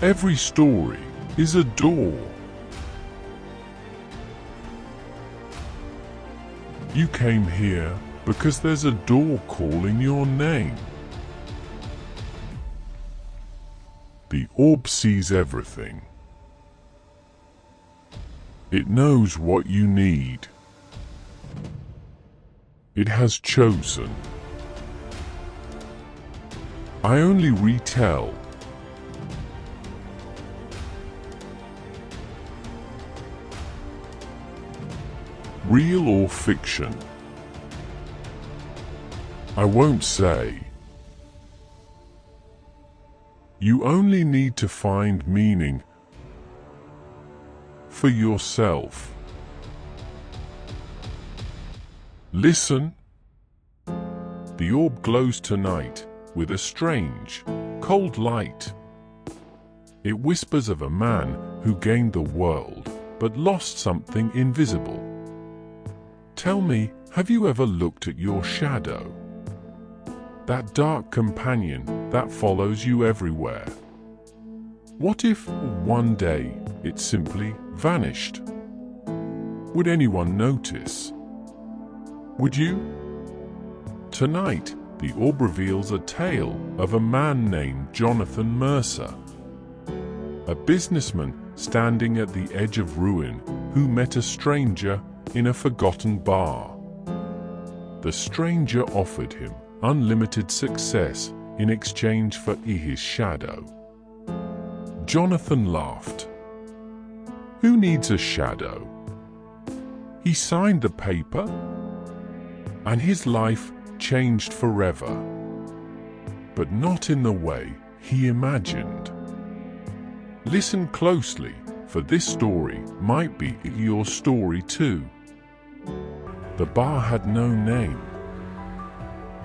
Every story is a door. You came here because there's a door calling your name. The orb sees everything. It knows what you need. It has chosen. I only retell. Real or fiction? I won't say. You only need to find meaning for yourself. Listen. The orb glows tonight with a strange, cold light. It whispers of a man who gained the world but lost something invisible. Tell me, have you ever looked at your shadow? That dark companion that follows you everywhere. What if one day it simply vanished? Would anyone notice? Would you? Tonight, the orb reveals a tale of a man named Jonathan Mercer, a businessman standing at the edge of ruin who met a stranger in a forgotten bar. The stranger offered him unlimited success in exchange for his shadow. Jonathan laughed. Who needs a shadow? He signed the paper, and his life changed forever. But not in the way he imagined. Listen closely, for this story might be your story too. The bar had no name.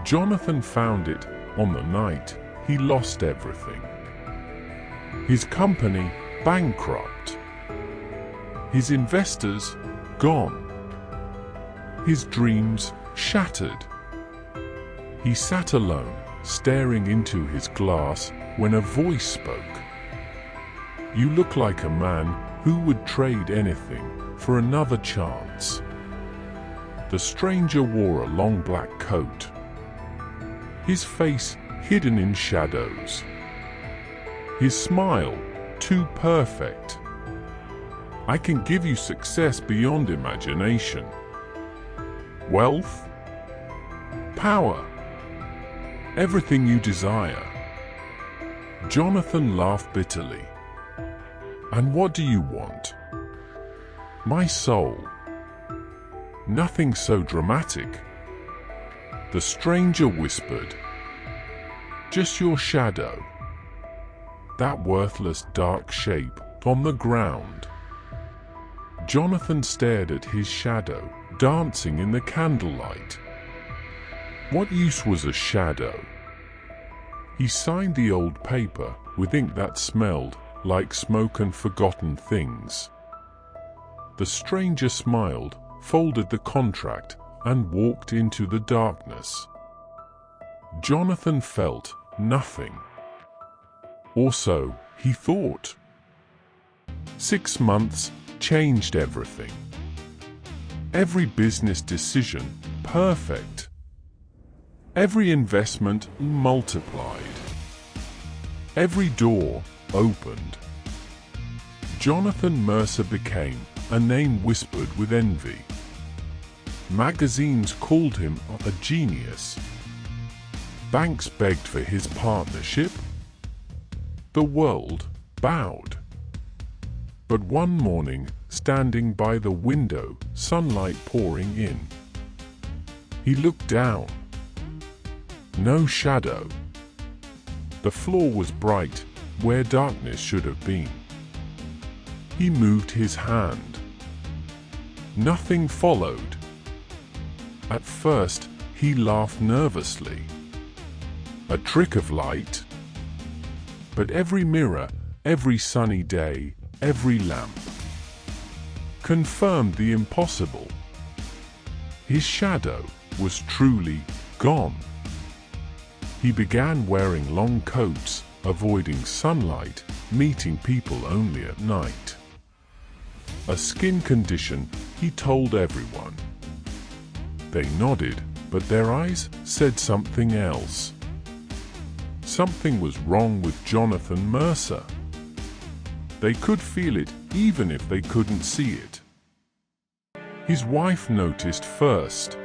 Jonathan found it on the night he lost everything. His company bankrupt. His investors gone. His dreams shattered. He sat alone, staring into his glass, when a voice spoke. You look like a man who would trade anything for another chance. The stranger wore a long black coat, his face hidden in shadows, his smile too perfect. I can give you success beyond imagination. Wealth, power, everything you desire. Jonathan laughed bitterly. And what do you want? My soul. Nothing so dramatic. The stranger whispered. Just your shadow. That worthless dark shape on the ground. Jonathan stared at his shadow, dancing in the candlelight. What use was a shadow? He signed the old paper with ink that smelled like smoke and forgotten things. The stranger smiled, folded the contract, and walked into the darkness. Jonathan felt nothing. Or so he thought. 6 months changed everything. Every business decision perfect. Every investment multiplied. Every door opened. Jonathan Mercer became a name whispered with envy. Magazines called him a genius. Banks begged for his partnership. The world bowed. But one morning, standing by the window, sunlight pouring in, he looked down. No shadow. The floor was bright, where darkness should have been. He moved his hand. Nothing followed. At first, he laughed nervously. A trick of light. But every mirror, every sunny day, every lamp confirmed the impossible. His shadow was truly gone. He began wearing long coats, avoiding sunlight, meeting people only at night. A skin condition, he told everyone. They nodded, but their eyes said something else. Something was wrong with Jonathan Mercer. They could feel it even if they couldn't see it. His wife noticed first.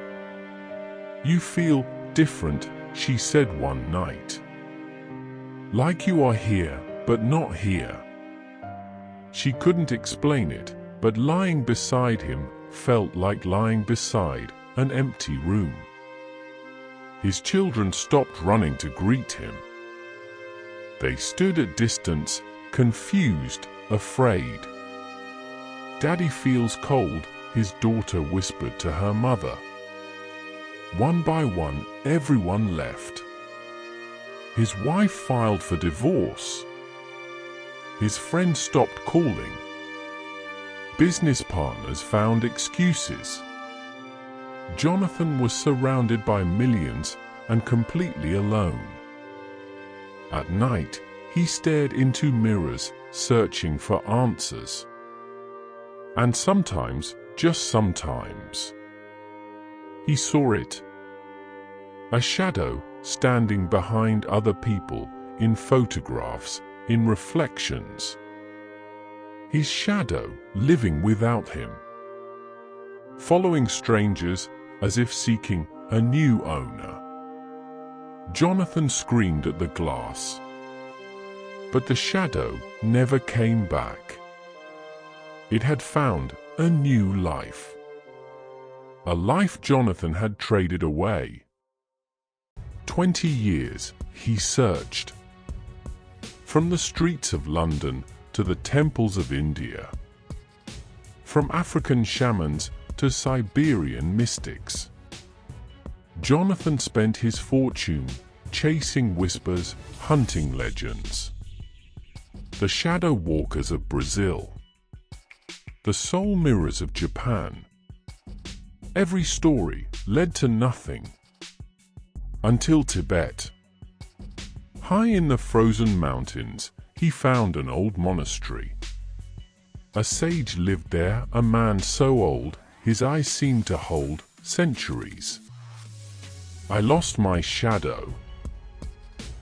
"You feel different," she said one night. "Like you are here, but not here." She couldn't explain it, but lying beside him felt like lying beside an empty room. His children stopped running to greet him. They stood at distance, confused, afraid. "Daddy feels cold," his daughter whispered to her mother. One by one, everyone left. His wife filed for divorce. His friends stopped calling. Business partners found excuses. Jonathan was surrounded by millions and completely alone. At night, he stared into mirrors, searching for answers. And sometimes, just sometimes, he saw it. A shadow standing behind other people, in photographs, in reflections. His shadow living without him. Following strangers as if seeking a new owner. Jonathan screamed at the glass. But the shadow never came back. It had found a new life. A life Jonathan had traded away. 20 years he searched. From the streets of London to the temples of India. From African shamans to Siberian mystics. Jonathan spent his fortune chasing whispers, hunting legends. The shadow walkers of Brazil. The soul mirrors of Japan. Every story led to nothing. Until Tibet. High in the frozen mountains, he found an old monastery. A sage lived there, a man so old, his eyes seemed to hold centuries. "I lost my shadow,"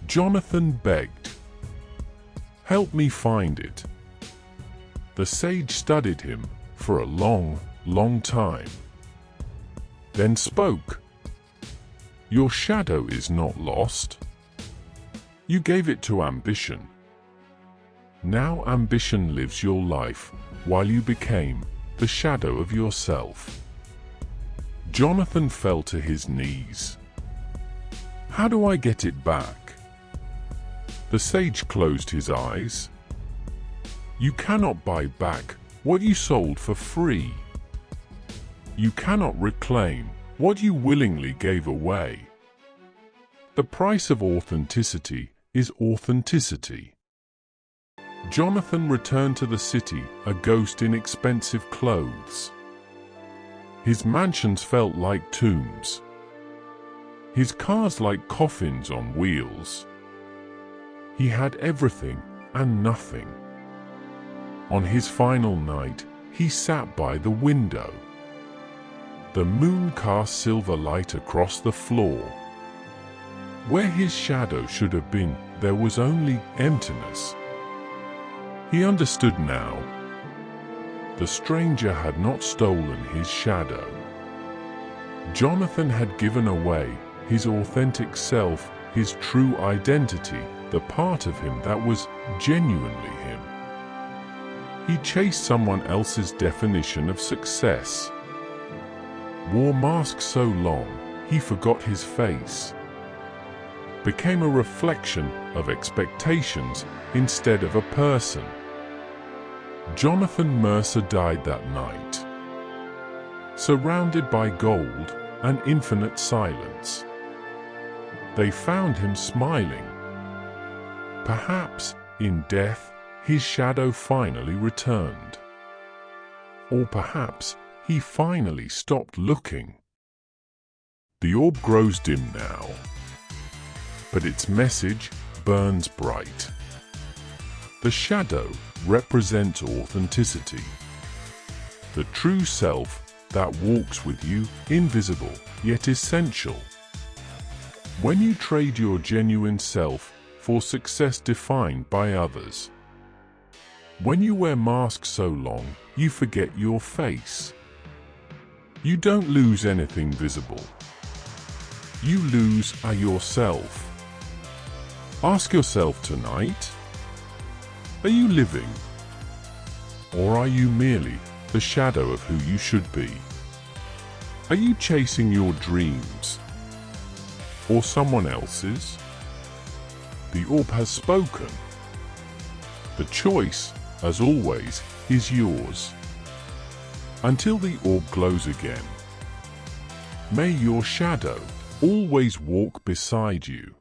Jonathan begged. "Help me find it." The sage studied him for a long, long time. Then spoke. "Your shadow is not lost. You gave it to ambition. Now ambition lives your life, while you became the shadow of yourself." Jonathan fell to his knees. "How do I get it back?" The sage closed his eyes. "You cannot buy back what you sold for free. You cannot reclaim what you willingly gave away. The price of authenticity is authenticity." Jonathan returned to the city, a ghost in expensive clothes. His mansions felt like tombs. His cars like coffins on wheels. He had everything and nothing. On his final night, he sat by the window. The moon cast silver light across the floor. Where his shadow should have been, there was only emptiness. He understood now. The stranger had not stolen his shadow. Jonathan had given away his authentic self, his true identity, the part of him that was genuinely him. He chased someone else's definition of success. Wore masks so long, he forgot his face. Became a reflection of expectations instead of a person. Jonathan Mercer died that night, surrounded by gold and infinite silence. They found him smiling. Perhaps, in death, his shadow finally returned. Or perhaps, he finally stopped looking. The orb grows dim now, but its message burns bright. The shadow represents authenticity. The true self that walks with you, invisible yet essential. When you trade your genuine self for success defined by others. When you wear masks so long, you forget your face. You don't lose anything visible. You lose yourself. Ask yourself tonight, are you living? Or are you merely the shadow of who you should be? Are you chasing your dreams? Or someone else's? The orb has spoken. The choice, as always, is yours. Until the orb glows again, may your shadow always walk beside you.